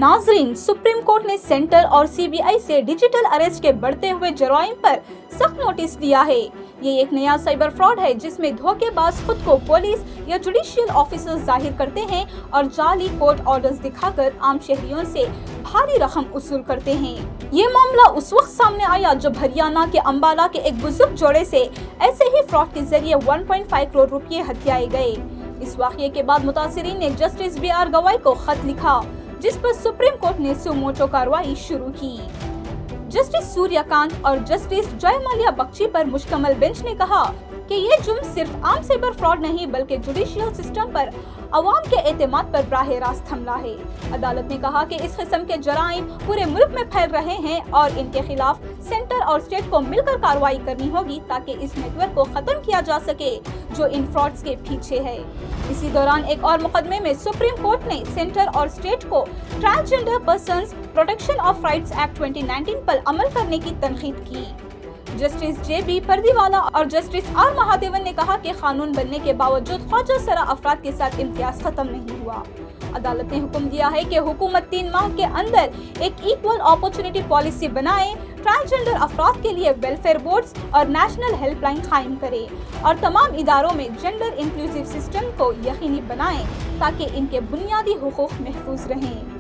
नाज़रीन, supreme court ने centre और सीबीआई से डिजिटल अरेस्ट के बढ़ते हुए जराइम पर सख्त नोटिस दिया है। ये एक नया साइबर फ्रॉड है जिसमें धोखेबाज खुद को पुलिस या जुडिशियल ऑफिसर जाहिर करते हैं और जाली कोर्ट ऑर्डर्स दिखाकर आम शहरियों से भारी रकम वसूल करते हैं। ये मामला उस वक्त सामने आया जब हरियाणा के अंबाला के एक बुजुर्ग जोड़े से ऐसे ही फ्रॉड के जरिए 1.5 करोड़ रुपए हथियाए गए। इस वाक़ये के बाद मुतासिरीन ने जस्टिस BR गवाई को खत लिखा, जिस पर सुप्रीम कोर्ट ने सुमोटो कार्रवाई शुरू की। जस्टिस सूर्यकांत और जस्टिस जयमाल्या बख्शी पर मुश्तमिल बेंच ने कहा कि ये जुर्म सिर्फ आम साइबर फ्रॉड नहीं बल्कि जुडिशियल सिस्टम पर अवाम के एतमाद पर बराह रास्त हमला है। अदालत ने कहा कि इस किस्म के जराइम पूरे मुल्क में फैल रहे हैं और इनके खिलाफ सेंटर और स्टेट को मिलकर कार्रवाई करनी होगी ताकि इस नेटवर्क को खत्म किया जा सके जो इन फ्रॉड्स के पीछे है। इसी दौरान एक और मुकदमे में सुप्रीम कोर्ट ने सेंटर और स्टेट को transgender persons protection of rights act 2019 पर अमल करने की तनकीद की। जस्टिस JB पर्दीवाला और जस्टिस R महादेवन ने कहा कि कानून बनने के बावजूद ख्वाजा सरा अफराद के साथ इम्तियाज खत्म नहीं हुआ। अदालत ने हुक्म दिया है कि हुकूमत 3 माह के अंदर एक इक्वल अपॉर्चुनिटी पॉलिसी बनाए, ट्रांसजेंडर अफराद के लिए वेलफेयर बोर्ड्स और नेशनल हेल्पलाइन कायम करे और तमाम इदारों में जेंडर इंक्लूसिव सिस्टम को यकीनी बनाए ताकि इनके बुनियादी हुकूक महफूज रहें।